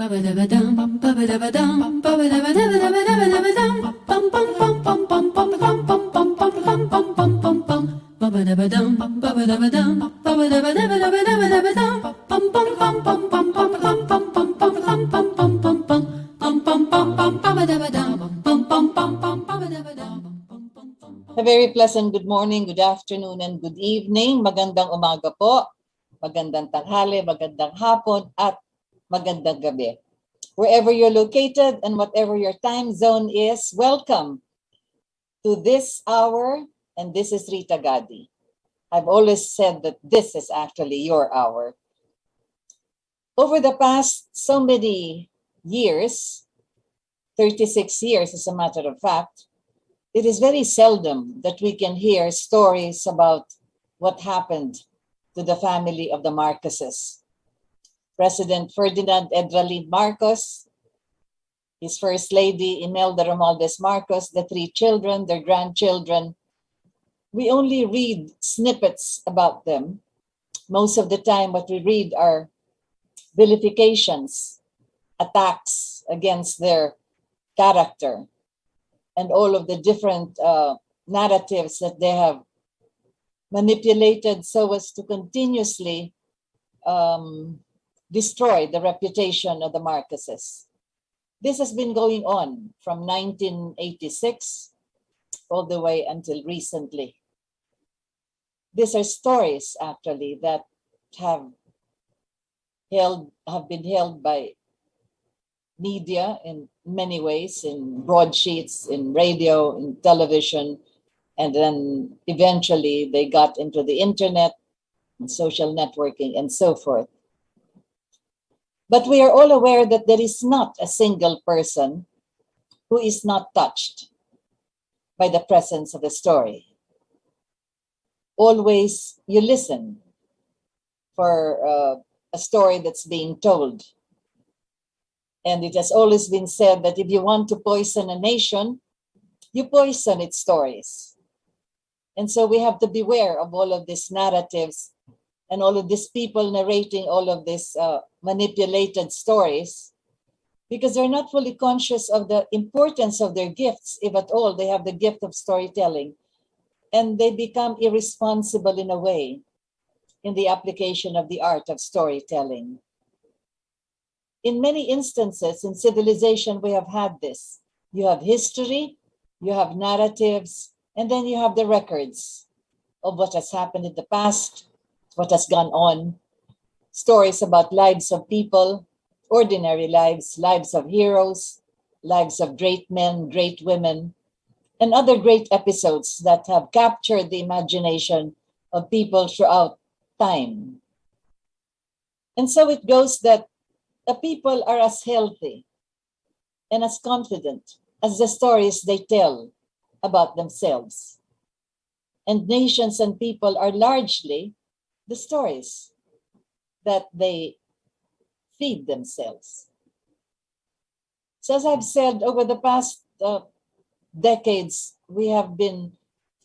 A very pleasant good morning, good afternoon, and good evening. Magandang umaga po, magandang tanghali, magandang hapon, at magandang gabi. Wherever you're located and whatever your time zone is, welcome to this hour, and this is Rita Gadi. I've always said that this is actually your hour. Over the past so many years, 36 years as a matter of fact, it is very seldom that we can hear stories about what happened to the family of the Marcoses. President Ferdinand Edralin Marcos, his First Lady Imelda Romualdez Marcos, the three children, their grandchildren. We only read snippets about them. Most of the time what we read are vilifications, attacks against their character, and all of the different narratives that they have manipulated so as to continuously destroy the reputation of the Marcoses. This has been going on from 1986 all the way until recently. These are stories actually that have been held by media in many ways, in broadsheets, in radio, in television, and then eventually they got into the internet and social networking and so forth. But we are all aware that there is not a single person who is not touched by the presence of a story. Always you listen for a story that's being told. And it has always been said that if you want to poison a nation, you poison its stories. And so we have to beware of all of these narratives and all of these people narrating all of these manipulated stories, because they're not fully conscious of the importance of their gifts, if at all they have the gift of storytelling. And they become irresponsible in a way in the application of the art of storytelling. In many instances in civilization, we have had this. You have history, you have narratives, and then you have the records of what has happened in the past, what has gone on, stories about lives of people, ordinary lives, lives of heroes, lives of great men, great women, and other great episodes that have captured the imagination of people throughout time. And so it goes that the people are as healthy and as confident as the stories they tell about themselves. And nations and people are largely the stories that they feed themselves. So as I've said, over the past decades, we have been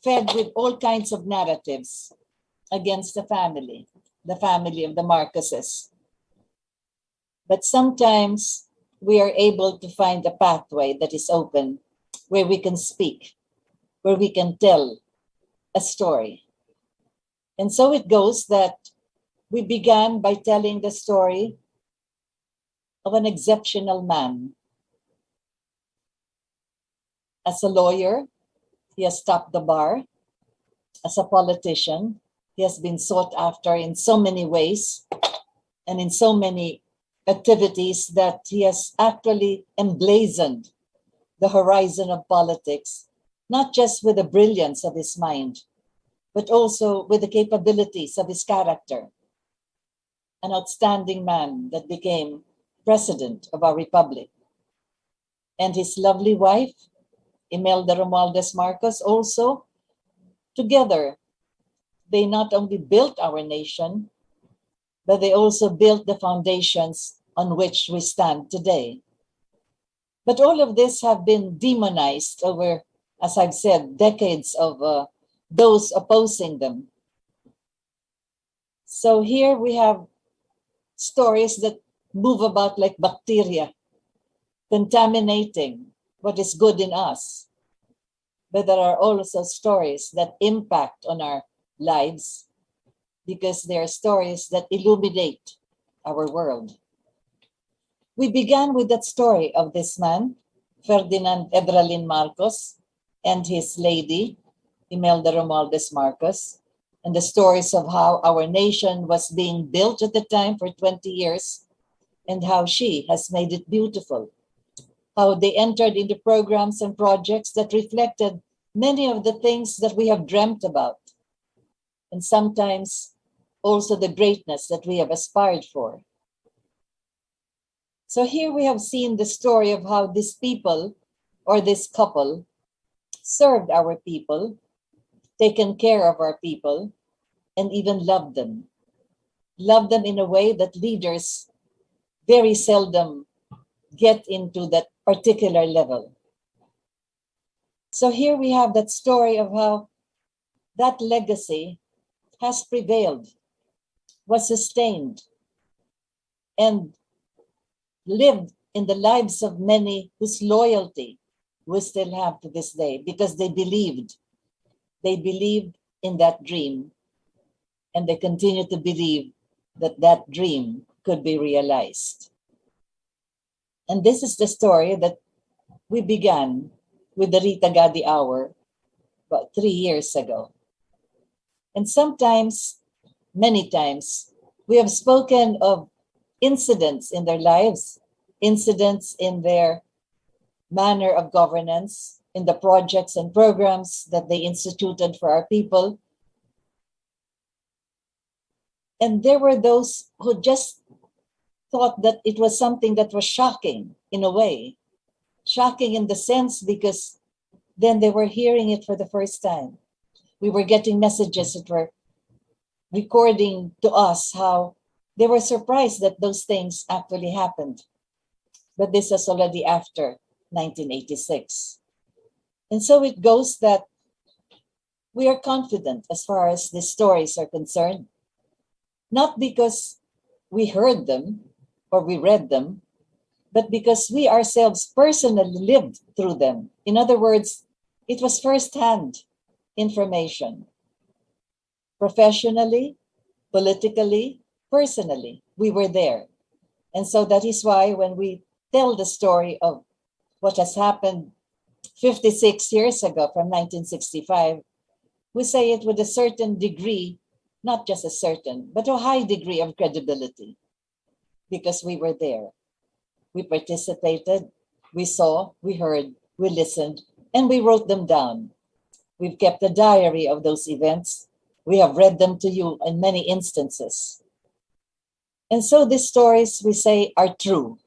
fed with all kinds of narratives against the family of the Marcoses. But sometimes we are able to find a pathway that is open where we can speak, where we can tell a story. And so it goes that we began by telling the story of an exceptional man. As a lawyer, he has topped the bar. As a politician, he has been sought after in so many ways and in so many activities that he has actually emblazoned the horizon of politics, not just with the brilliance of his mind, but also with the capabilities of his character. An outstanding man that became president of our republic. And his lovely wife, Imelda Romualdez Marcos, also, together, they not only built our nation, but they also built the foundations on which we stand today. But all of this have been demonized over, as I've said, decades of those opposing them. So here we have stories that move about like bacteria, contaminating what is good in us. But there are also stories that impact on our lives because they are stories that illuminate our world. We began with that story of this man, Ferdinand Edralin Marcos, and his lady, Imelda Romualdez Marcos, and the stories of how our nation was being built at the time for 20 years and how she has made it beautiful. How they entered into programs and projects that reflected many of the things that we have dreamt about, and sometimes also the greatness that we have aspired for. So here we have seen the story of how these people or this couple served our people, taken care of our people, and even loved them. Loved them in a way that leaders very seldom get into that particular level. So here we have that story of how that legacy has prevailed, was sustained, and lived in the lives of many whose loyalty we still have to this day because they believed in that dream, and they continue to believe that that dream could be realized. And this is the story that we began with the Rita Gadi Hour about 3 years ago. And sometimes, many times, we have spoken of incidents in their lives, incidents in their manner of governance, in the projects and programs that they instituted for our people. And there were those who just thought that it was something that was shocking in a way. Shocking in the sense because then they were hearing it for the first time. We were getting messages that were recording to us how they were surprised that those things actually happened. But this was already after 1986. And so it goes that we are confident as far as these stories are concerned, not because we heard them or we read them, but because we ourselves personally lived through them. In other words, it was firsthand information. Professionally, politically, personally, we were there. And so that is why when we tell the story of what has happened 56 years ago from 1965, we say it with a certain degree, not just a certain, but a high degree of credibility, because we were there. We participated, we saw, we heard, we listened, and we wrote them down. We've kept a diary of those events. We have read them to you in many instances. And so these stories, we say, are true.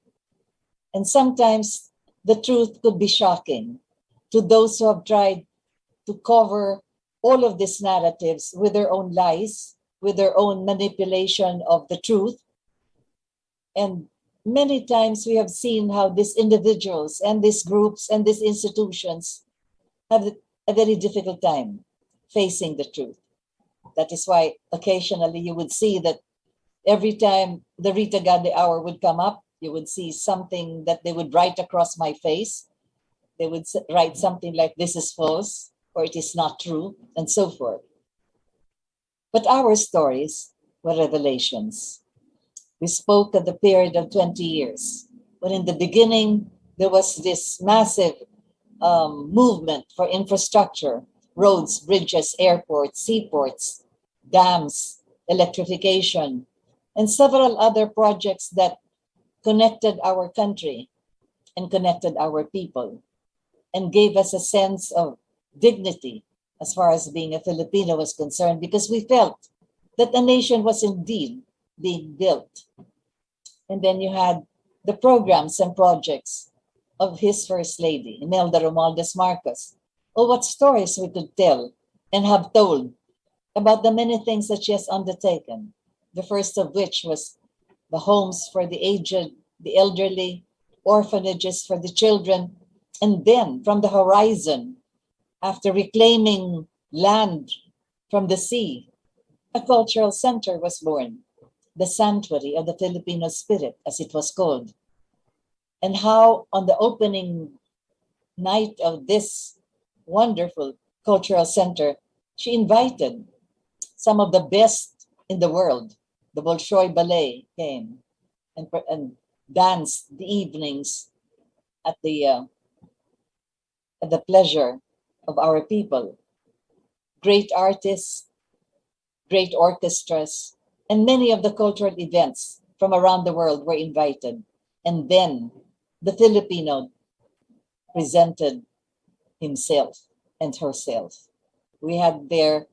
And sometimes the truth could be shocking to those who have tried to cover all of these narratives with their own lies, with their own manipulation of the truth. And many times we have seen how these individuals and these groups and these institutions have a very difficult time facing the truth. That is why occasionally you would see that every time the Rita Gadi Hour would come up, you would see something that they would write across my face. They would write something like, "This is false," or "It is not true," and so forth. But our stories were revelations. We spoke of the period of 20 years, when in the beginning there was this massive movement for infrastructure, roads, bridges, airports, seaports, dams, electrification, and several other projects that connected our country and connected our people and gave us a sense of dignity as far as being a Filipino was concerned, because we felt that a nation was indeed being built. And then you had the programs and projects of his First Lady, Imelda Romualdez Marcos. Oh, what stories we could tell and have told about the many things that she has undertaken. The first of which was the homes for the aged, the elderly, orphanages for the children. And then from the horizon, after reclaiming land from the sea, a cultural center was born. the sanctuary of the Filipino spirit, as it was called, and how on the opening night of this wonderful cultural center, she invited some of the best in the world. The Bolshoi Ballet came and danced the evenings at the pleasure of our people. Great artists, great orchestras, and many of the cultural events from around the world were invited. And then the Filipino presented himself and herself. We had there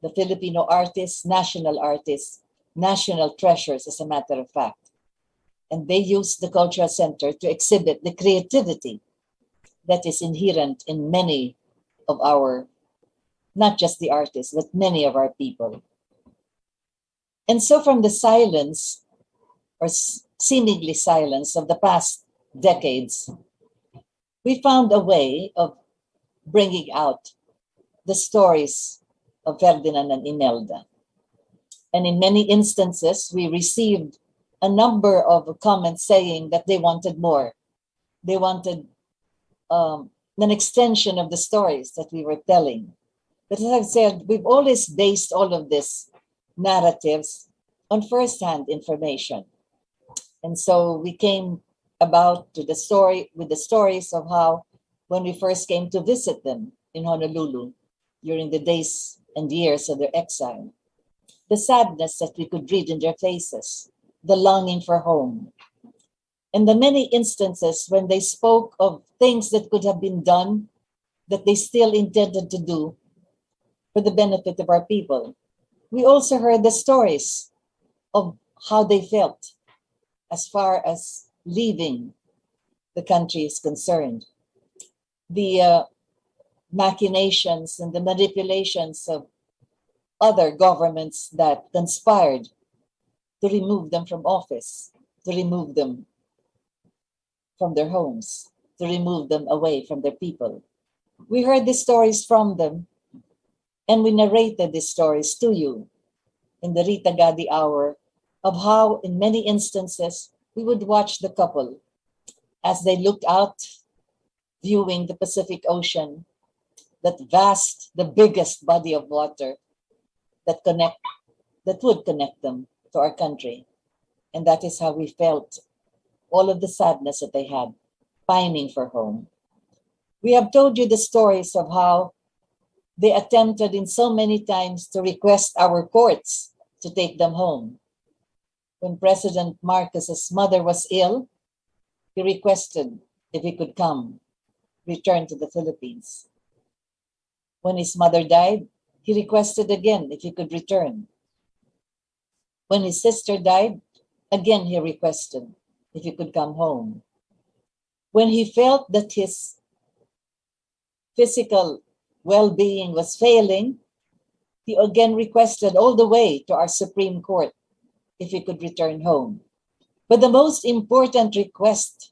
the Filipino artists, national treasures, as a matter of fact. And they used the cultural center to exhibit the creativity that is inherent in many of our, not just the artists, but many of our people. And so from the silence, or seemingly silence, of the past decades, we found a way of bringing out the stories of Ferdinand and Imelda. And in many instances, we received a number of comments saying that they wanted more. They wanted an extension of the stories that we were telling. But as I've said, we've always based all of these narratives on first-hand information. And so we came about to the story with the stories of how when we first came to visit them in Honolulu during the days and years of their exile, the sadness that we could read in their faces, the longing for home, and the many instances when they spoke of things that could have been done that they still intended to do for the benefit of our people. We also heard the stories of how they felt as far as leaving the country is concerned. The machinations and the manipulations of other governments that conspired to remove them from office, to remove them from their homes, to remove them away from their people. We heard these stories from them, and we narrated these stories to you in the Rita Gadi hour of how, in many instances, we would watch the couple as they looked out, viewing the Pacific Ocean, that vast, the biggest body of water that would connect them to our country. And that is how we felt all of the sadness that they had, pining for home. We have told you the stories of how they attempted in so many times to request our courts to take them home. When President Marcos's mother was ill, he requested if he could come, return to the Philippines. When his mother died, he requested again if he could return. When his sister died, again he requested if he could come home. When he felt that his physical well-being was failing, he again requested all the way to our Supreme Court if he could return home. But the most important request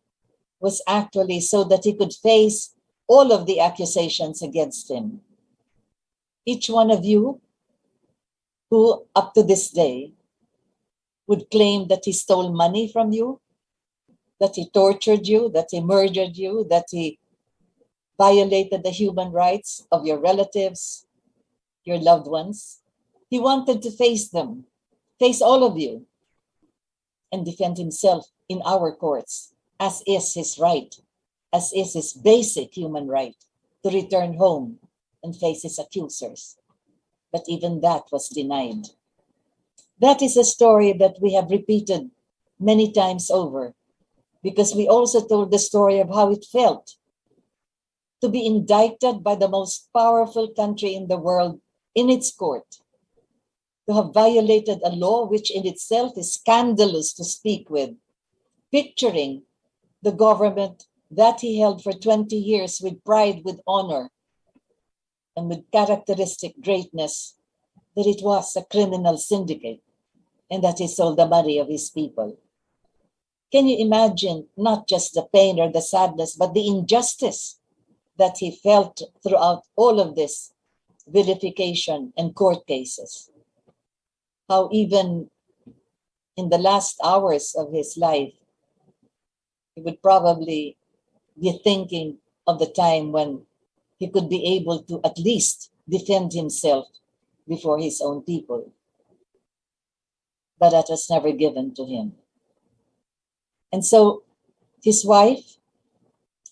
was actually so that he could face all of the accusations against him. Each one of you who, up to this day, would claim that he stole money from you, that he tortured you, that he murdered you, that he violated the human rights of your relatives, your loved ones. He wanted to face them, face all of you, and defend himself in our courts, as is his right, as is his basic human right, to return home and face his accusers. But even that was denied. That is a story that we have repeated many times over, because we also told the story of how it felt to be indicted by the most powerful country in the world in its court, to have violated a law which in itself is scandalous to speak with, picturing the government that he held for 20 years with pride, with honor, and with characteristic greatness, that it was a criminal syndicate and that he sold the money of his people. Can you imagine not just the pain or the sadness, but the injustice that he felt throughout all of this vilification and court cases? How even in the last hours of his life, he would probably be thinking of the time when he could be able to at least defend himself before his own people. But that was never given to him. And so his wife,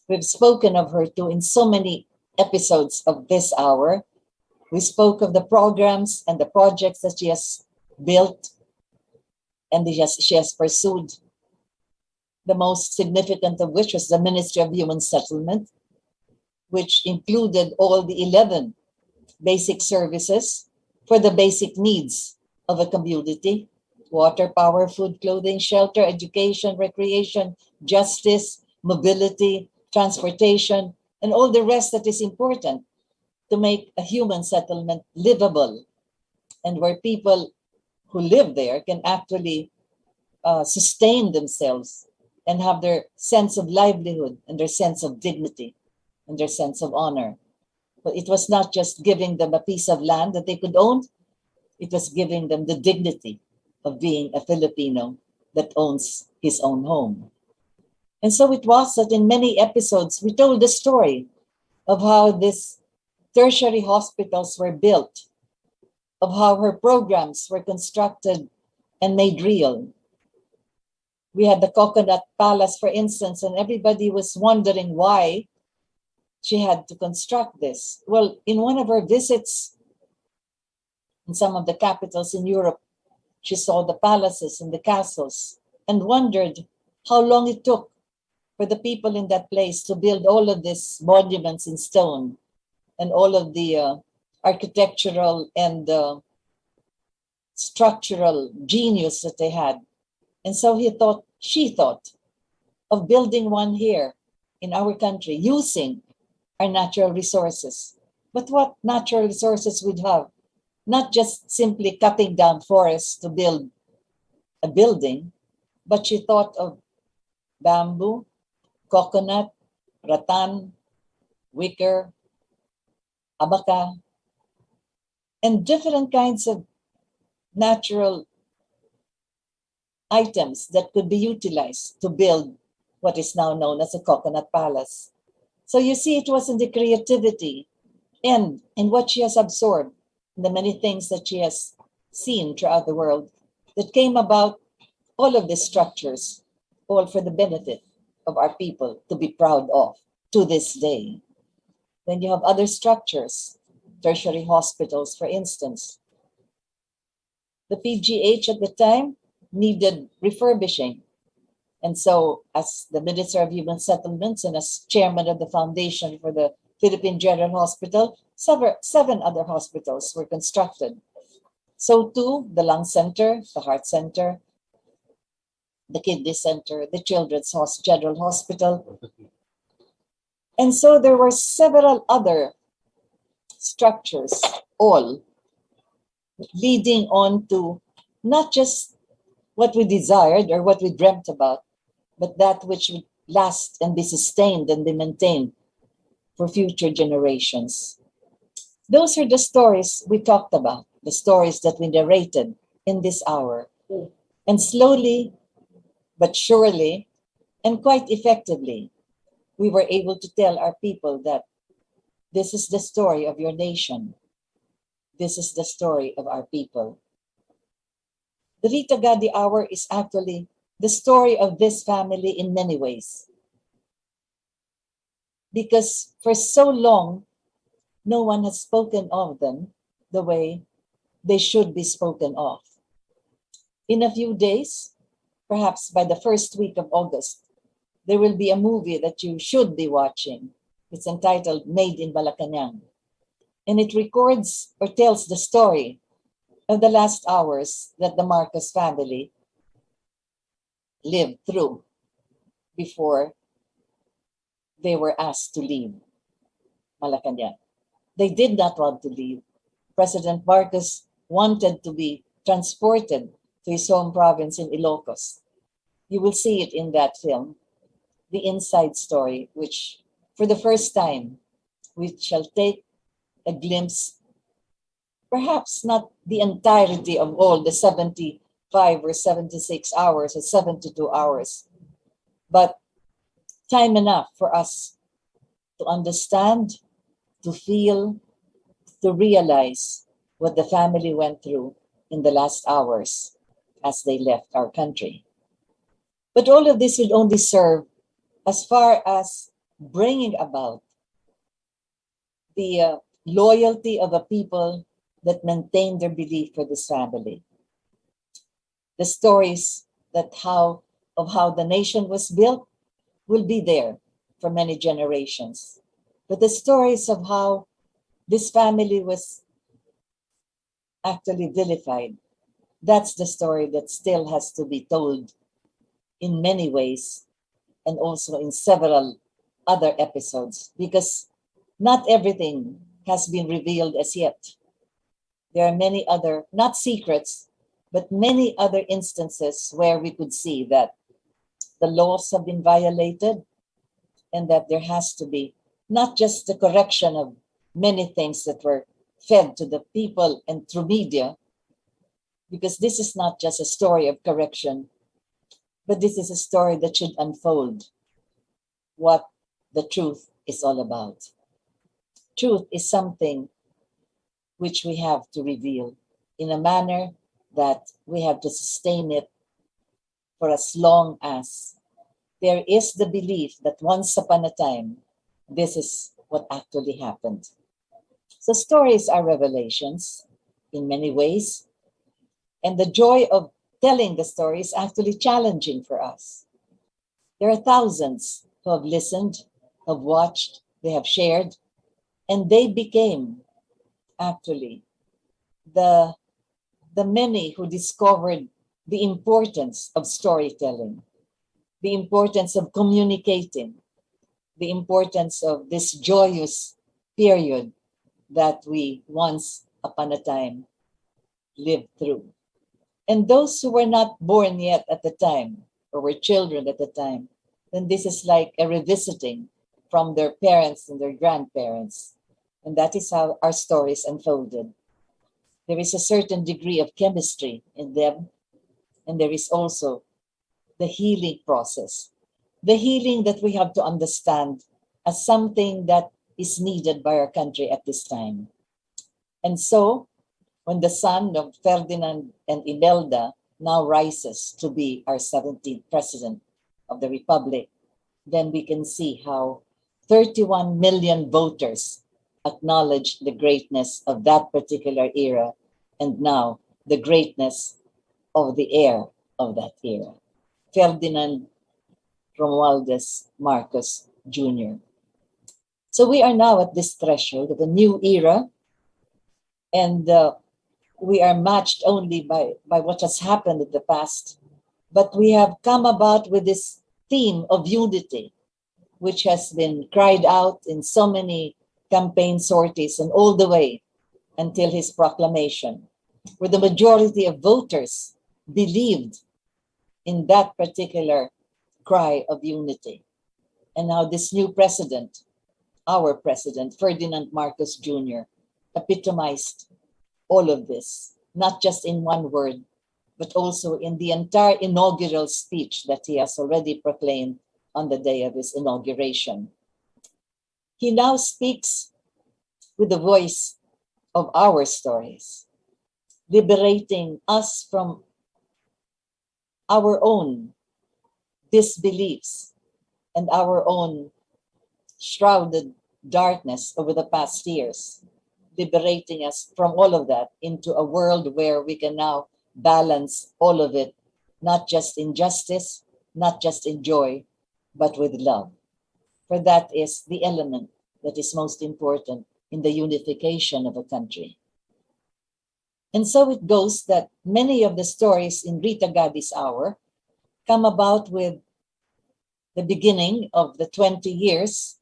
we've spoken of her too in so many episodes of this hour. We spoke of the programs and the projects that she has built and she has pursued. The most significant of which was the Ministry of Human Settlement, which included all the 11 basic services for the basic needs of a community: water, power, food, clothing, shelter, education, recreation, justice, mobility, transportation, and all the rest that is important to make a human settlement livable, and where people who live there can actually sustain themselves and have their sense of livelihood and their sense of dignity and their sense of honor. But it was not just giving them a piece of land that they could own, it was giving them the dignity of being a Filipino that owns his own home. And so it was that in many episodes, we told the story of how these tertiary hospitals were built, of how her programs were constructed and made real. We had the Coconut Palace, for instance, and everybody was wondering why she had to construct this. Well, in one of her visits in some of the capitals in Europe, she saw the palaces and the castles and wondered how long it took for the people in that place to build all of these monuments in stone and all of the architectural and structural genius that they had. And so she thought of building one here in our country using our natural resources. But what natural resources would have? Not just simply cutting down forests to build a building, but she thought of bamboo, coconut, rattan, wicker, abaca, and different kinds of natural items that could be utilized to build what is now known as a Coconut Palace. So you see, it was in the creativity and in what she has absorbed, the many things that she has seen throughout the world, that came about all of these structures, all for the benefit of our people to be proud of to this day. Then you have other structures, tertiary hospitals, for instance. The PGH at the time needed refurbishing. And so, as the Minister of Human Settlements and as chairman of the foundation for the Philippine General Hospital, seven other hospitals were constructed. So too, the Lung Center, the Heart Center, the Kidney Center, the Children's General Hospital. And so there were several other structures, all leading on to not just what we desired or what we dreamt about, but that which would last and be sustained and be maintained for future generations. Those are the stories we talked about, the stories that we narrated in this hour. And slowly, but surely, and quite effectively, we were able to tell our people that this is the story of your nation. This is the story of our people. The Rita Gadi Hour is actually the story of this family in many ways. Because for so long, no one has spoken of them the way they should be spoken of. In a few days, perhaps by the first week of August, there will be a movie that you should be watching. It's entitled Made in Malacanang. And it records or tells the story of the last hours that the Marcos family lived through before they were asked to leave Malacanang. They did not want to leave. President Marcos wanted to be transported to his home province in Ilocos. You will see it in that film, the inside story, which for the first time, we shall take a glimpse, perhaps not the entirety of all the 75 75 or 76 hours or 72 hours, but time enough for us to understand, to feel, to realize what the family went through in the last hours as they left our country. But all of this will only serve as far as bringing about the loyalty of a people that maintain their belief for this family. The stories of how the nation was built will be there for many generations. But the stories of how this family was actually vilified, that's the story that still has to be told in many ways and also in several other episodes, because not everything has been revealed as yet. There are many other, not secrets, but many other instances where we could see that the laws have been violated and that there has to be not just the correction of many things that were fed to the people and through media, because this is not just a story of correction, but this is a story that should unfold what the truth is all about. Truth is something which we have to reveal in a manner that we have to sustain it for as long as there is the belief that once upon a time, this is what actually happened. So stories are revelations in many ways, and the joy of telling the story is actually challenging for us. There are thousands who have listened, have watched, they have shared, and they became actually the many who discovered the importance of storytelling, the importance of communicating, the importance of this joyous period that we once upon a time lived through. And those who were not born yet at the time, or were children at the time, then this is like a revisiting from their parents and their grandparents. And that is how our stories unfolded. There is a certain degree of chemistry in them, and there is also the healing process. The healing that we have to understand as something that is needed by our country at this time. And so, when the son of Ferdinand and Imelda now rises to be our 17th president of the Republic, then we can see how 31 million voters acknowledge the greatness of that particular era, and now the greatness of the heir of that era, Ferdinand Romualdez Marcos Jr. So we are now at this threshold of a new era, and we are matched only by what has happened in the past. But we have come about with this theme of unity, which has been cried out in so many campaign sorties and all the way until his proclamation, where the majority of voters believed in that particular cry of unity. And now this new president, our president, Ferdinand Marcos Jr., epitomized all of this, not just in one word, but also in the entire inaugural speech that he has already proclaimed on the day of his inauguration. He now speaks with the voice of our stories, liberating us from our own disbeliefs and our own shrouded darkness over the past years, liberating us from all of that into a world where we can now balance all of it, not just in justice, not just in joy, but with love. For that is the element that is most important in the unification of a country. And so it goes that many of the stories in Rita Gadi's Hour come about with the beginning of the 20 years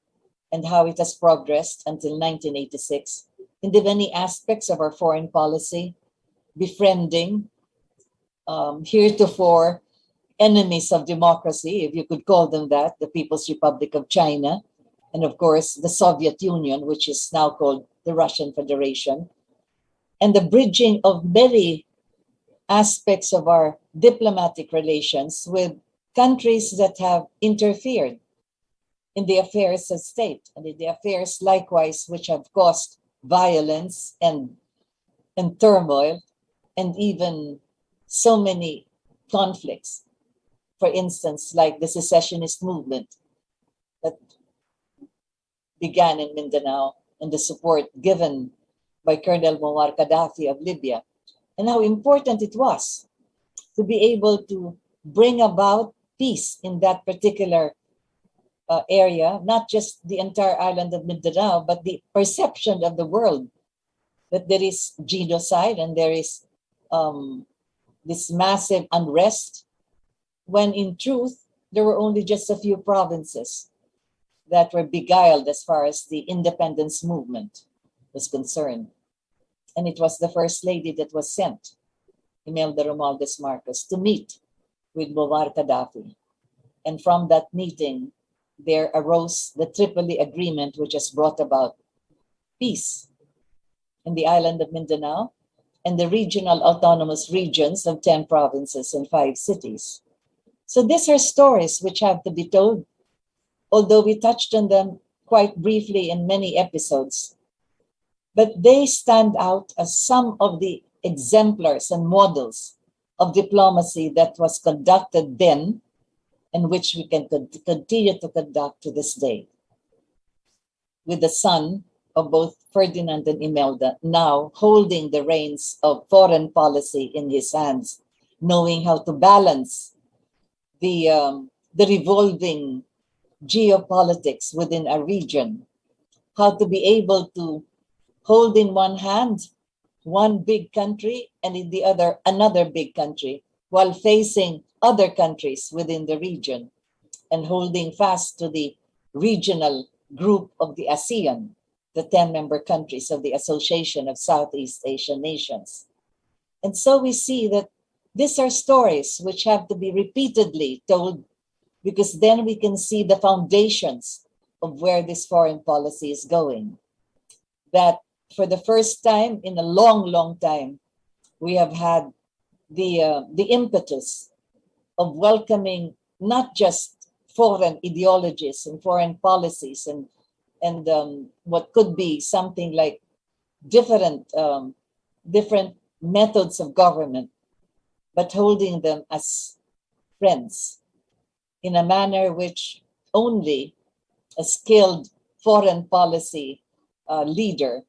and how it has progressed until 1986 in the many aspects of our foreign policy, befriending heretofore enemies of democracy, if you could call them that, the People's Republic of China, and of course the Soviet Union, which is now called the Russian Federation, and the bridging of many aspects of our diplomatic relations with countries that have interfered in the affairs of state and in the affairs likewise which have caused violence and turmoil and even so many conflicts. For instance, like the secessionist movement that began in Mindanao and the support given by Colonel Muammar Gaddafi of Libya, and how important it was to be able to bring about peace in that particular area, not just the entire island of Mindanao, but the perception of the world that there is genocide and there is this massive unrest, when in truth, there were only just a few provinces that were beguiled as far as the independence movement was concerned. And it was the First Lady that was sent, Imelda Romualdez Marcos, to meet with Muammar Gaddafi. And from that meeting, there arose the Tripoli Agreement, which has brought about peace in the island of Mindanao and the regional autonomous regions of 10 provinces and 5 cities. So these are stories which have to be told, although we touched on them quite briefly in many episodes. But they stand out as some of the exemplars and models of diplomacy that was conducted then and which we can continue to conduct to this day. With the son of both Ferdinand and Imelda now holding the reins of foreign policy in his hands, knowing how to balance the revolving geopolitics within a region, how to be able to hold in one hand one big country and in the other another big country, while facing other countries within the region and holding fast to the regional group of the ASEAN, the 10-member countries of the Association of Southeast Asian Nations. And so we see that these are stories which have to be repeatedly told, because then we can see the foundations of where this foreign policy is going. That for the first time in a long, long time, we have had the impetus of welcoming not just foreign ideologies and foreign policies and what could be something like different methods of government, but holding them as friends in a manner which only a skilled foreign policy leader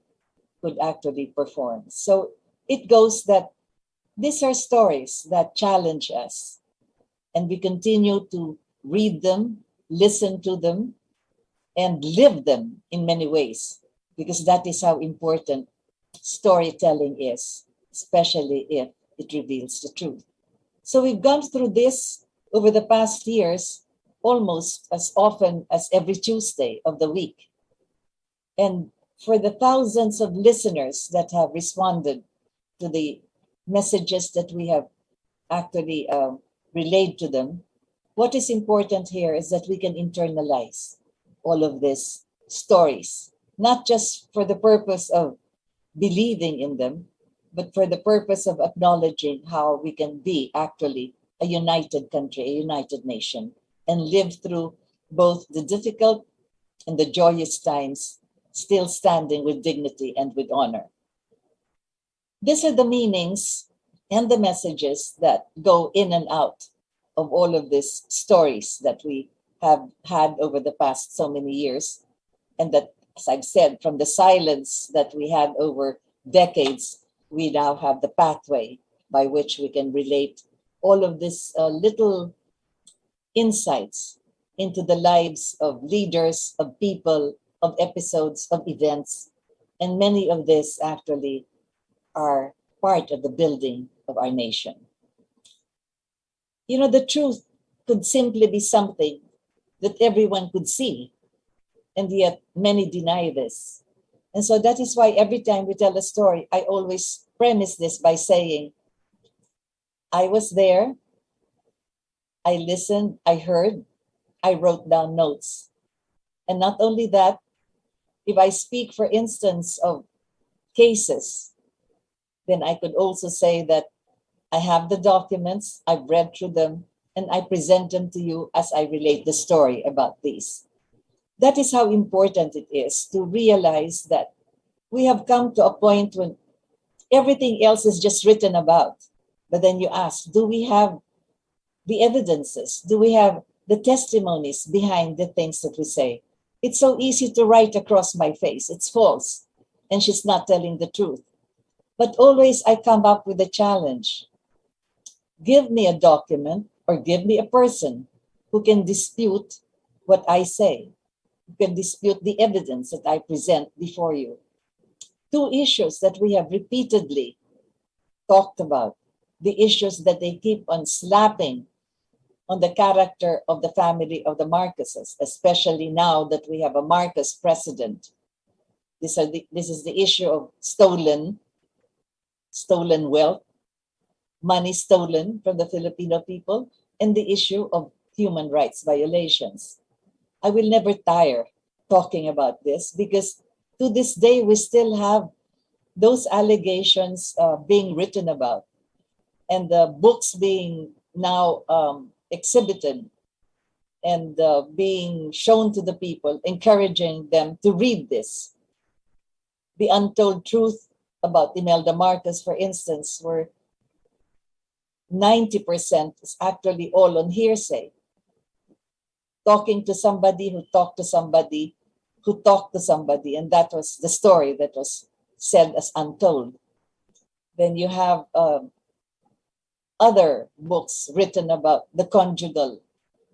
could actually perform. So it goes that these are stories that challenge us, and we continue to read them, listen to them, and live them in many ways, because that is how important storytelling is, especially if it reveals the truth. So we've gone through this over the past years, almost as often as every Tuesday of the week. And for the thousands of listeners that have responded to the messages that we have actually relayed to them, what is important here is that we can internalize all of these stories, not just for the purpose of believing in them, but for the purpose of acknowledging how we can be actually a united country, a united nation, and live through both the difficult and the joyous times, still standing with dignity and with honor. These are the meanings and the messages that go in and out of all of these stories that we have had over the past so many years. And that, as I've said, from the silence that we had over decades, we now have the pathway by which we can relate all of these little insights into the lives of leaders, of people, of episodes, of events. And many of these actually are part of the building of our nation. You know, the truth could simply be something that everyone could see, and yet many deny this. And so that is why every time we tell a story, I always premise this by saying, I was there, I listened, I heard, I wrote down notes. And not only that, if I speak, for instance, of cases, then I could also say that I have the documents, I've read through them, and I present them to you as I relate the story about these. That is how important it is to realize that we have come to a point when everything else is just written about. But then you ask, do we have the evidences? Do we have the testimonies behind the things that we say? It's so easy to write across my face, it's false, and she's not telling the truth. But always I come up with a challenge. Give me a document or give me a person who can dispute what I say, who can dispute the evidence that I present before you. Two issues that we have repeatedly talked about, the issues that they keep on slapping on the character of the family of the Marcoses, especially now that we have a Marcos president. This is the issue of stolen wealth, money stolen from the Filipino people, and the issue of human rights violations. I will never tire talking about this because to this day we still have those allegations being written about and the books being now exhibited and being shown to the people, encouraging them to read this. The untold truth about Imelda Marcos, for instance, where 90% is actually all on hearsay. Talking to somebody who talked to somebody who talked to somebody, and that was the story that was said as untold. Then you have other books written about the conjugal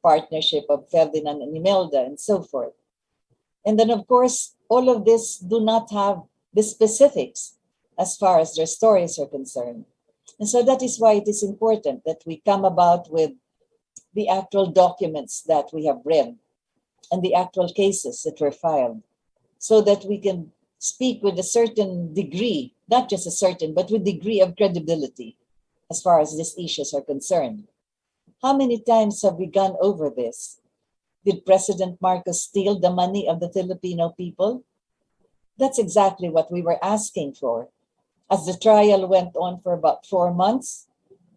partnership of Ferdinand and Imelda and so forth. And then, of course, all of this do not have the specifics as far as their stories are concerned. And so that is why it is important that we come about with the actual documents that we have read and the actual cases that were filed so that we can speak with a certain degree, not just a certain, but with degree of credibility as far as these issues are concerned. How many times have we gone over this? Did President Marcos steal the money of the Filipino people? That's exactly what we were asking for. As the trial went on for about 4 months,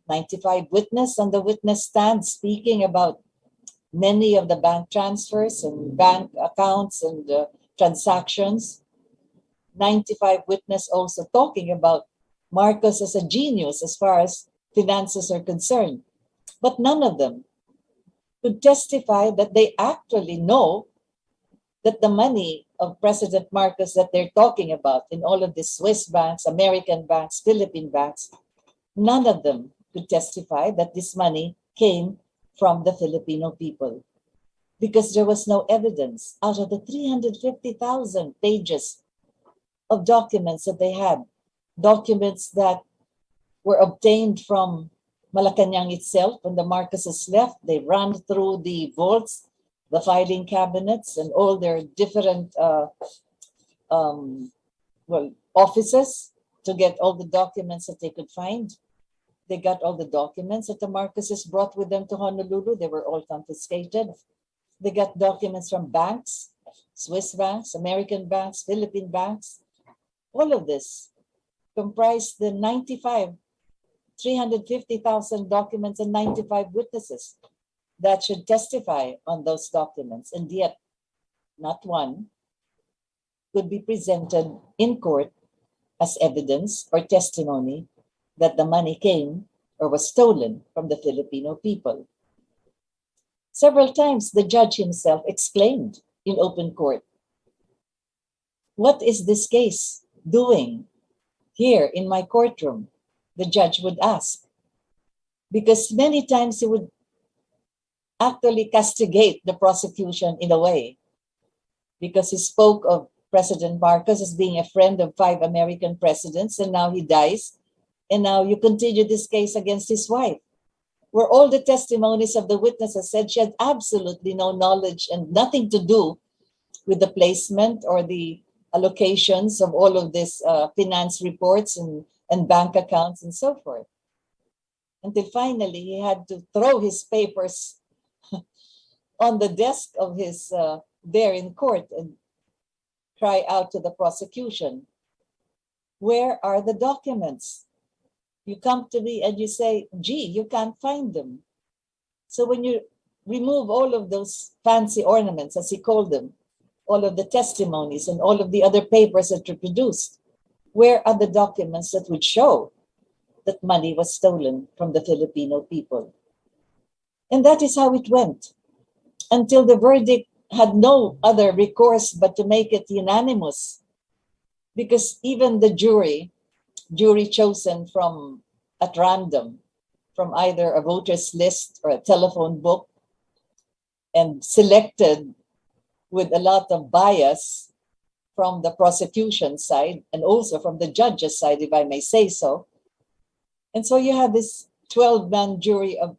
95 witnesses on the witness stand speaking about many of the bank transfers and bank accounts and transactions. 95 witnesses also talking about Marcos as a genius as far as finances are concerned. But none of them could testify that they actually know that the money of President Marcos that they're talking about in all of these Swiss banks, American banks, Philippine banks, none of them could testify that this money came from the Filipino people because there was no evidence out of the 350,000 pages of documents that they had, documents that were obtained from Malacanang itself. When the Marcoses left, they ran through the vaults, the filing cabinets, and all their different offices to get all the documents that they could find. They got all the documents that the Marcoses brought with them to Honolulu. They were all confiscated. They got documents from banks, Swiss banks, American banks, Philippine banks. All of this comprised the 350,000 documents and 95 witnesses that should testify on those documents. And yet, not one could be presented in court as evidence or testimony that the money came or was stolen from the Filipino people. Several times, the judge himself exclaimed in open court, "What is this case doing here in my courtroom?" The judge would ask, because many times he would actually castigate the prosecution in a way, because he spoke of President Marcos as being a friend of 5 American presidents, and now he dies, and now you continue this case against his wife, where all the testimonies of the witnesses said she had absolutely no knowledge and nothing to do with the placement or the allocations of all of these finance reports and bank accounts and so forth. Until finally, he had to throw his papers on the desk of his there in court and cry out to the prosecution, "Where are the documents? You come to me and you say, gee, you can't find them. So when you remove all of those fancy ornaments, as he called them, all of the testimonies and all of the other papers that were produced, where are the documents that would show that money was stolen from the Filipino people? And that is how it went until the verdict had no other recourse but to make it unanimous. Because even the jury chosen from at random from either a voter's list or a telephone book and selected with a lot of bias from the prosecution side and also from the judge's side, if I may say so. And so you have this 12-man jury of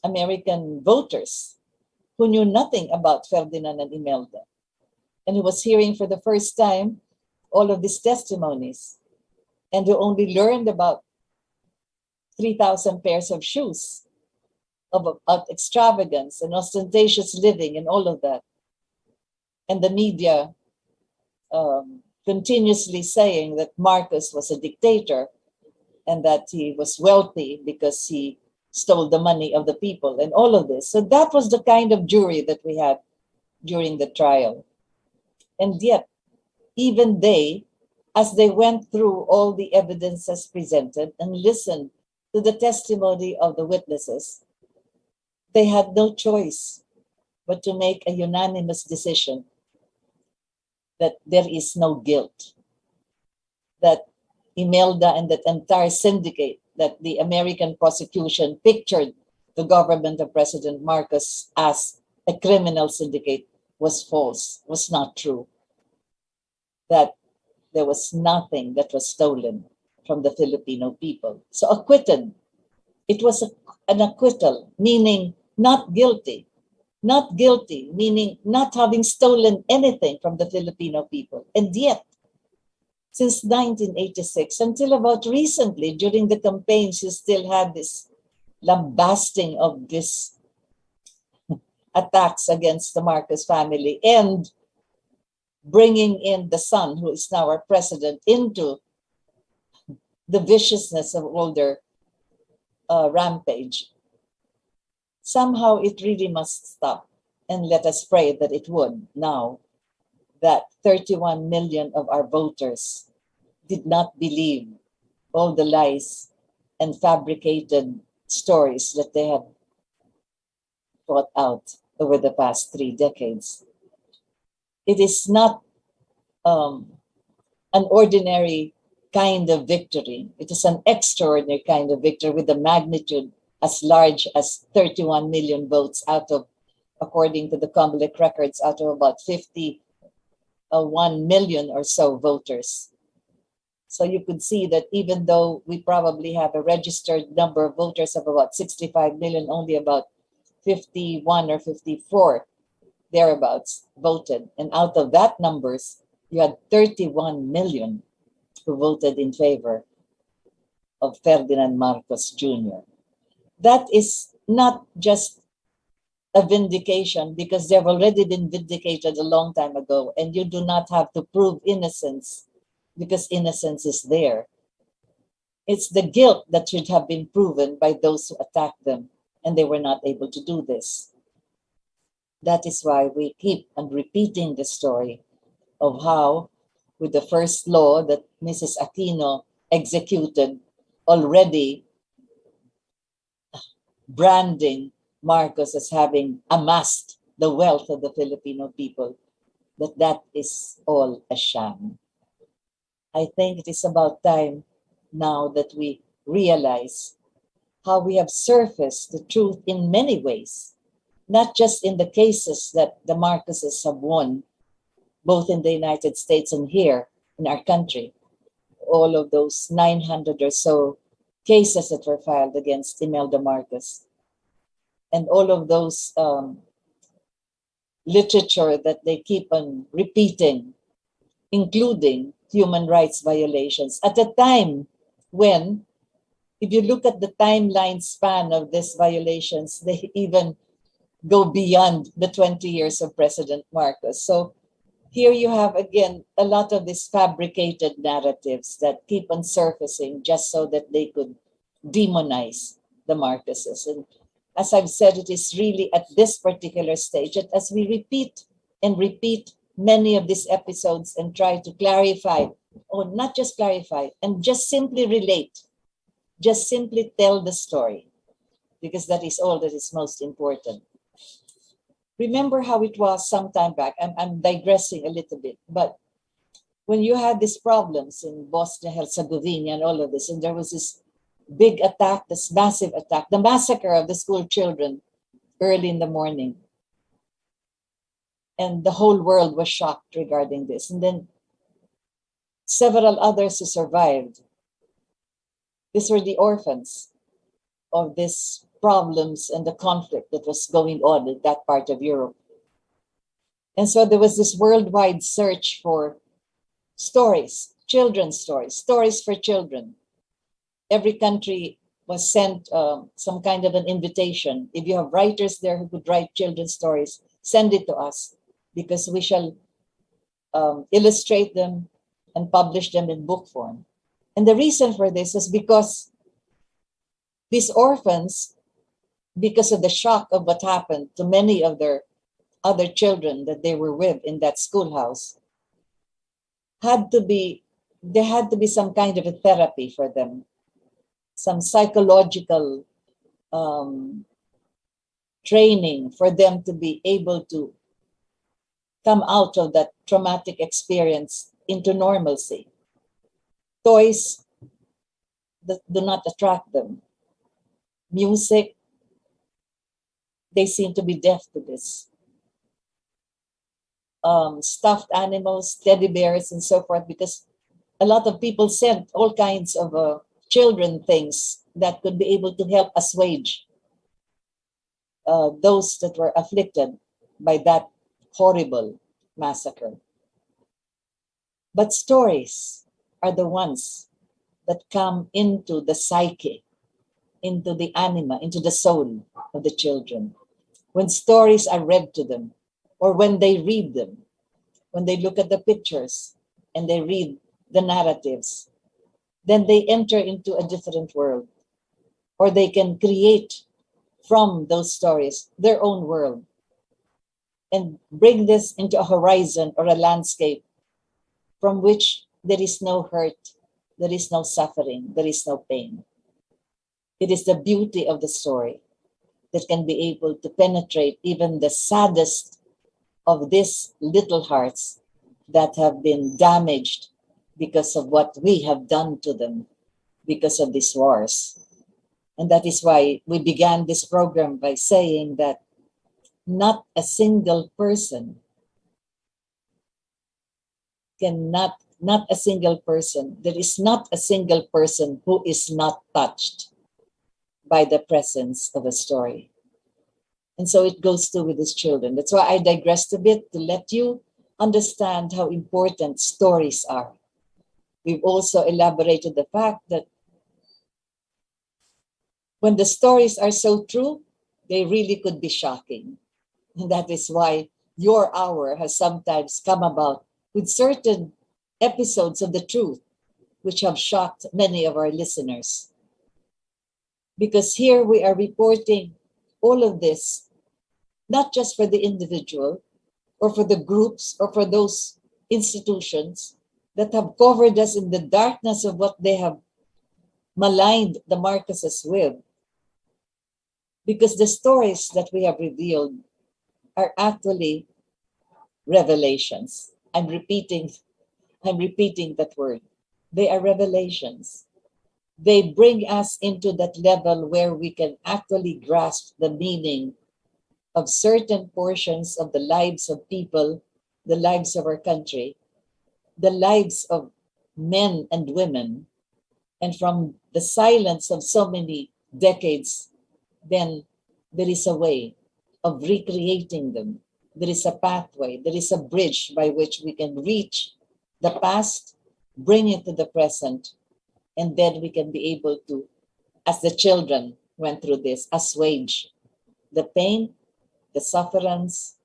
American voters who knew nothing about Ferdinand and Imelda, and who was hearing for the first time all of these testimonies, and who only learned about 3,000 pairs of shoes, of extravagance and ostentatious living and all of that. And the media continuously saying that Marcos was a dictator and that he was wealthy because he stole the money of the people and all of this. So that was the kind of jury that we had during the trial. And yet, even they, as they went through all the evidences presented and listened to the testimony of the witnesses, they had no choice but to make a unanimous decision that there is no guilt, that Imelda and that entire syndicate that the American prosecution pictured the government of President Marcos as a criminal syndicate was false, was not true, that there was nothing that was stolen from the Filipino people. So acquitted. It was an acquittal, meaning not guilty. Not guilty, meaning not having stolen anything from the Filipino people. And yet, since 1986, until about recently, during the campaigns, you still had this lambasting of this attacks against the Marcos family and bringing in the son, who is now our president, into the viciousness of all their rampage. Somehow it really must stop, and let us pray that it would now, that 31 million of our voters did not believe all the lies and fabricated stories that they have brought out over the past 3 decades. It is not an ordinary kind of victory. It is an extraordinary kind of victory with a magnitude as large as 31 million votes out of, according to the Comelec records, out of about 51 million or so voters. So you could see that even though we probably have a registered number of voters of about 65 million, only about 51 or 54 thereabouts voted. And out of that numbers, you had 31 million who voted in favor of Ferdinand Marcos Jr. That is not just a vindication, because they've already been vindicated a long time ago, and you do not have to prove innocence because innocence is there. It's the guilt that should have been proven by those who attacked them, and they were not able to do this. That is why we keep on repeating the story of how, with the first law that Mrs. Aquino executed, already branding Marcos as having amassed the wealth of the Filipino people, that is all a sham. I think it is about time now that we realize how we have surfaced the truth in many ways, not just in the cases that the Marcoses have won, both in the United States and here in our country. All of those 900 or so cases that were filed against Imelda Marcos, and all of those literature that they keep on repeating, including human rights violations, at a time when, if you look at the timeline span of these violations, they even go beyond the 20 years of President Marcos. So here you have again a lot of these fabricated narratives that keep on surfacing just so that they could demonize the Marcoses. And as I've said, it is really at this particular stage that as we repeat and repeat many of these episodes and try to clarify, or not just clarify, and just simply relate, just simply tell the story, because that is all that is most important. Remember how it was some time back. I'm digressing a little bit, but when you had these problems in Bosnia Herzegovina and all of this, and there was this big attack, this massive attack, the massacre of the school children early in the morning. And the whole world was shocked regarding this. And then several others who survived. These were the orphans of these problems and the conflict that was going on in that part of Europe. And so there was this worldwide search for stories, children's stories, stories for children. Every country was sent some kind of an invitation. If you have writers there who could write children's stories, send it to us, because we shall illustrate them and publish them in book form. And the reason for this is because these orphans, because of the shock of what happened to many of their other children that they were with in that schoolhouse, there had to be some kind of a therapy for them, some psychological training for them to be able to come out of that traumatic experience into normalcy. Toys that do not attract them. Music, they seem to be deaf to this. Stuffed animals, teddy bears, and so forth, because a lot of people sent all kinds of children things that could be able to help assuage those that were afflicted by that horrible massacre. But stories are the ones that come into the psyche, into the anima, into the soul of the children. When stories are read to them, or when they read them, when they look at the pictures and they read the narratives, then they enter into a different world, or they can create from those stories their own world and bring this into a horizon or a landscape from which there is no hurt, there is no suffering, there is no pain. It is the beauty of the story that can be able to penetrate even the saddest of these little hearts that have been damaged because of what we have done to them because of these wars. And that is why we began this program by saying that not a single person not a single person, there is not a single person who is not touched by the presence of a story. And so it goes too with these children. That's why I digressed a bit to let you understand how important stories are. We've also elaborated the fact that when the stories are so true, they really could be shocking. And that is why your hour has sometimes come about with certain episodes of the truth, which have shocked many of our listeners. Because here we are reporting all of this, not just for the individual or for the groups or for those institutions that have covered us in the darkness of what they have maligned the Marcoses with. Because the stories that we have revealed are actually revelations. I'm repeating that word. They are revelations. They bring us into that level where we can actually grasp the meaning of certain portions of the lives of people, the lives of our country, the lives of men and women, and from the silence of so many decades, then there is a way of recreating them. There is a pathway, there is a bridge by which we can reach the past, bring it to the present, and then we can be able to, as the children went through this, assuage the pain, the sufferance,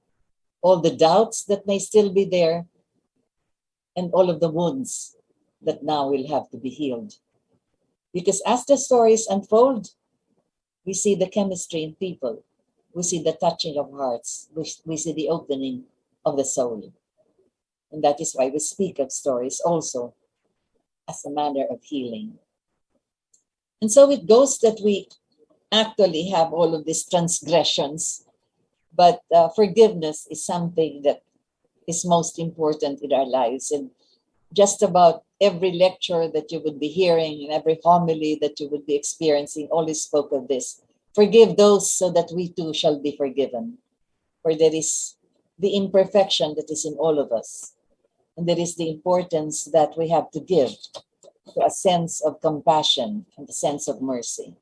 all the doubts that may still be there, and all of the wounds that now will have to be healed. Because as the stories unfold, we see the chemistry in people. We see the touching of hearts. We see the opening of the soul. And that is why we speak of stories also as a manner of healing. And so it goes that we actually have all of these transgressions, but forgiveness is something that is most important in our lives. And just about every lecture that you would be hearing and every homily that you would be experiencing always spoke of this. Forgive those so that we too shall be forgiven. For there is the imperfection that is in all of us. And there is the importance that we have to give to a sense of compassion and a sense of mercy.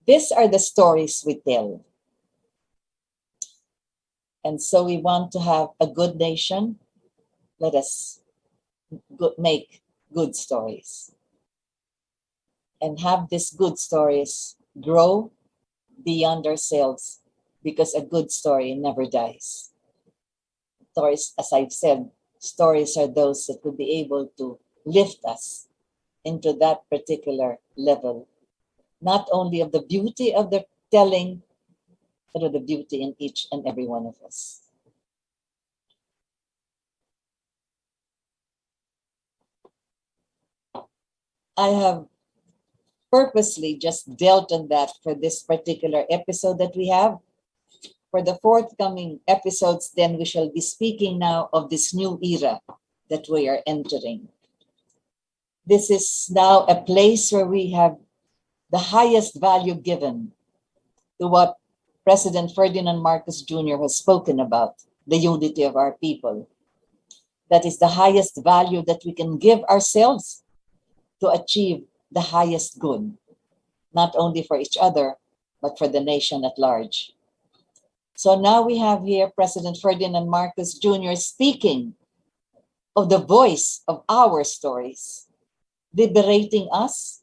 These are the stories we tell. And so we want to have a good nation. Let us make good stories. And have these good stories grow beyond ourselves, because a good story never dies. Stories, as I've said, stories are those that could be able to lift us into that particular level, not only of the beauty of the telling, but of the beauty in each and every one of us. I have purposely just dealt on that for this particular episode that we have. For the forthcoming episodes, then we shall be speaking now of this new era that we are entering. This is now a place where we have the highest value given to what President Ferdinand Marcos Jr. has spoken about, the unity of our people. That is the highest value that we can give ourselves to achieve the highest good, not only for each other, but for the nation at large. So now we have here President Ferdinand Marcos Jr. speaking of the voice of our stories, liberating us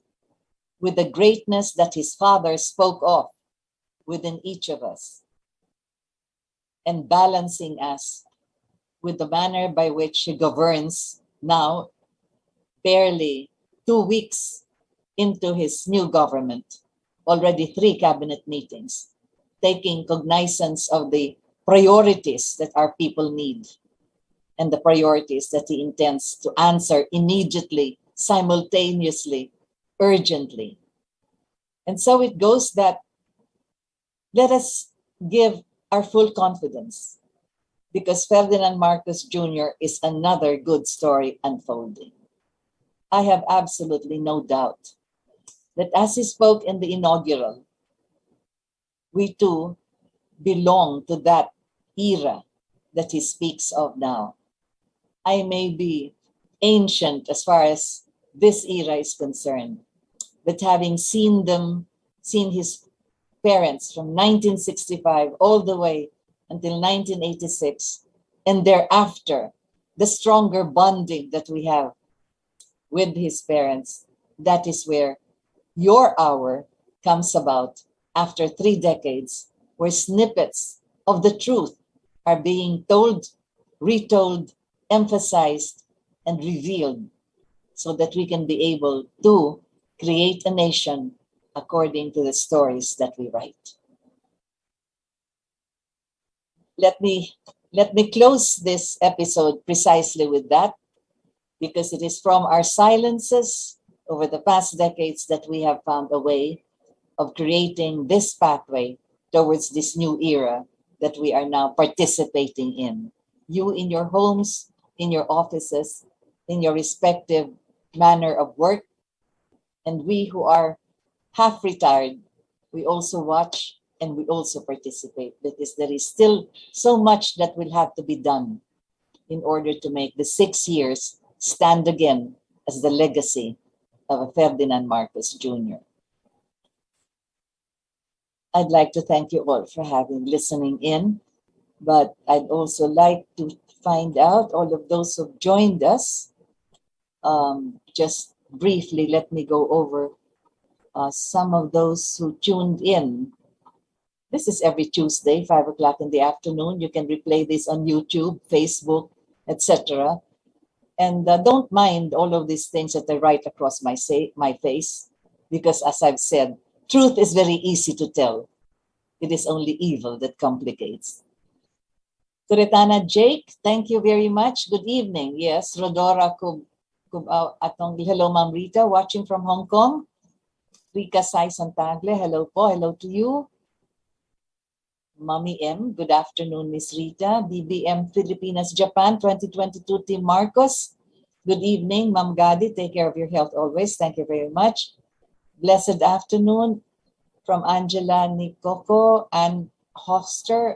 with the greatness that his father spoke of within each of us, and balancing us with the manner by which he governs now, barely 2 weeks into his new government, already 3 cabinet meetings, taking cognizance of the priorities that our people need and the priorities that he intends to answer immediately, simultaneously, urgently. And so it goes that let us give our full confidence, because Ferdinand Marcos Jr. is another good story unfolding. I have absolutely no doubt that as he spoke in the inaugural, we too belong to that era that he speaks of now. I may be ancient as far as this era is concerned, but having seen his parents from 1965 all the way until 1986, and thereafter, the stronger bonding that we have with his parents, that is where your hour comes about after 3 decades, where snippets of the truth are being told, retold, emphasized, and revealed, so that we can be able to create a nation according to the stories that we write. Let me close this episode precisely with that, because it is from our silences over the past decades that we have found a way of creating this pathway towards this new era that we are now participating in. You in your homes, in your offices, in your respective manner of work, and we who are half retired, we also watch and we also participate, because there is still so much that will have to be done in order to make the 6 years stand again as the legacy of Ferdinand Marcos Jr. I'd like to thank you all for listening in, but I'd also like to find out all of those who've joined us. Just briefly, let me go over some of those who tuned in. This is every Tuesday, 5 o'clock in the afternoon. You can replay this on YouTube, Facebook, etc. And don't mind all of these things that I write across my face, because as I've said, truth is very easy to tell. It is only evil that complicates. Turetana Jake, thank you very much. Good evening. Yes, Rodora Atong, hello Ma'am Rita, watching from Hong Kong. Rika Sai Santagle, hello po, hello to you. Mommy M, good afternoon, Miss Rita. BBM Filipinas Japan 2022 Team Marcos. Good evening, Ma'am Gadi. Take care of your health always. Thank you very much. Blessed afternoon from Angela Nikoko and Hofster,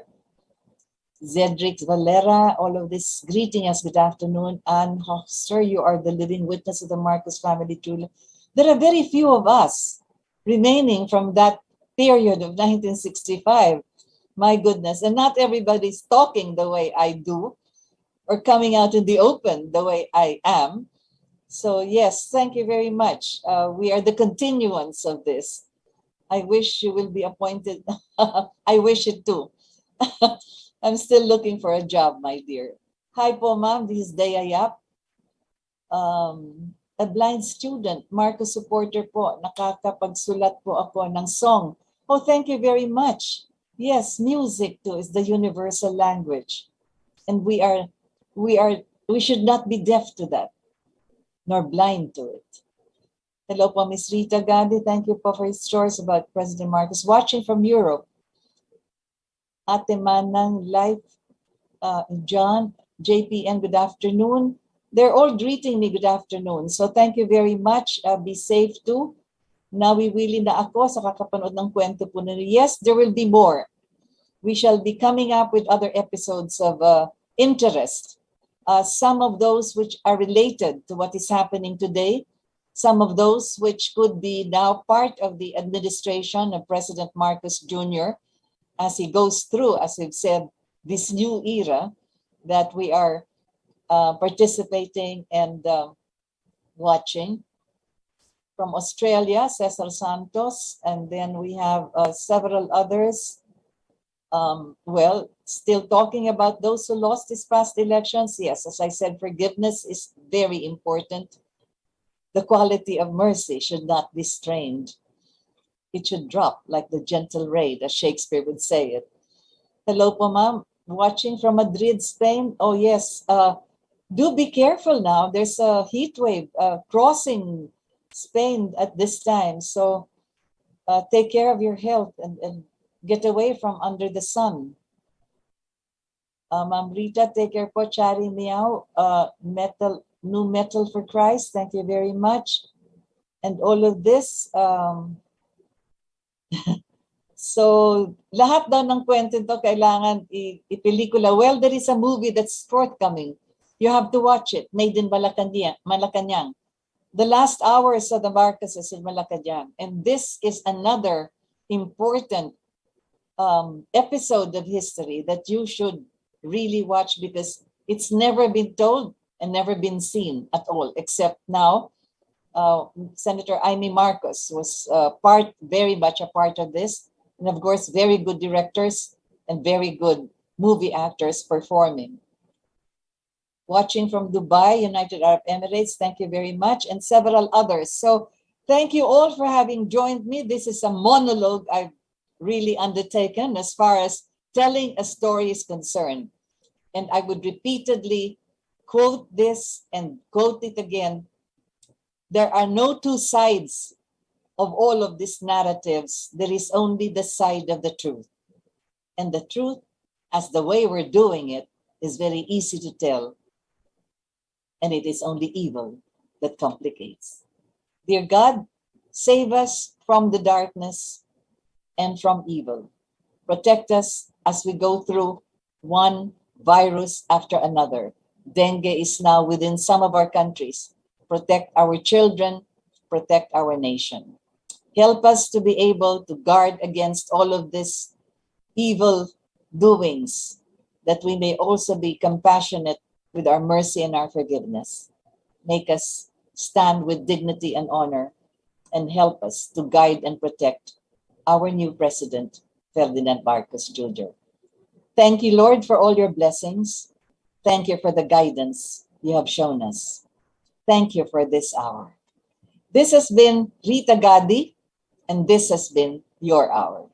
Zedric Valera, all of this greeting us. Good afternoon. Ann Hofster, you are the living witness of the Marcos family true. There are very few of us remaining from that period of 1965. My goodness. And not everybody's talking the way I do or coming out in the open the way I am. So yes, thank you very much. We are the continuance of this. I wish you will be appointed. I wish it too. I'm still looking for a job, my dear. Hi po, ma'am. This is Dea Yap. A blind student, Marcos supporter po. Nakakapagsulat po ako ng song. Oh, thank you very much. Yes, music too is the universal language. And we should not be deaf to that, nor blind to it. Hello po, Miss Rita Gadi. Thank you po for your stories about President Marcos. Watching from Europe. Ate Manang Life, John, JPN, good afternoon. They're all greeting me good afternoon. So thank you very much. Be safe too. Nawiwili na ako sa kakapanood ng kwento po ninyo. Yes, there will be more. We shall be coming up with other episodes of interest. Some of those which are related to what is happening today. Some of those which could be now part of the administration of President Marcos Jr. as he goes through, as we've said, this new era that we are participating and watching. From Australia, Cesar Santos, and then we have several others. Well, still talking about those who lost these past elections. Yes, as I said, forgiveness is very important. The quality of mercy should not be strained. It should drop like the gentle rain, as Shakespeare would say it. Hello po, ma'am. Watching from Madrid, Spain. Oh, yes. Do be careful now. There's a heat wave crossing Spain at this time. So take care of your health and get away from under the sun. Ma'am Rita, take care po. Chari Miao, New Metal for Christ. Thank you very much. And all of this. So, lahat daw ng kwento ito kailangan ipelikula. Well, there is a movie that's forthcoming. You have to watch it. Made in Malacanang. The last hours of the Marcoses in Malacanang. And this is another important episode of history that you should really watch, because it's never been told and never been seen at all, except now. Senator Amy Marcos was very much a part of this. And of course, very good directors and very good movie actors performing. Watching from Dubai, United Arab Emirates, thank you very much, and several others. So thank you all for having joined me. This is a monologue I've really undertaken as far as telling a story is concerned. And I would repeatedly quote this and quote it again. There are no two sides of all of these narratives. There is only the side of the truth. And the truth, as the way we're doing it, is very easy to tell. And it is only evil that complicates. Dear God, save us from the darkness and from evil. Protect us as we go through one virus after another. Dengue is now within some of our countries. Protect our children, protect our nation. Help us to be able to guard against all of this evil doings, that we may also be compassionate with our mercy and our forgiveness. Make us stand with dignity and honor, and help us to guide and protect our new president, Ferdinand Marcos Jr. Thank you, Lord, for all your blessings. Thank you for the guidance you have shown us. Thank you for this hour. This has been Rita Gadi, and this has been your hour.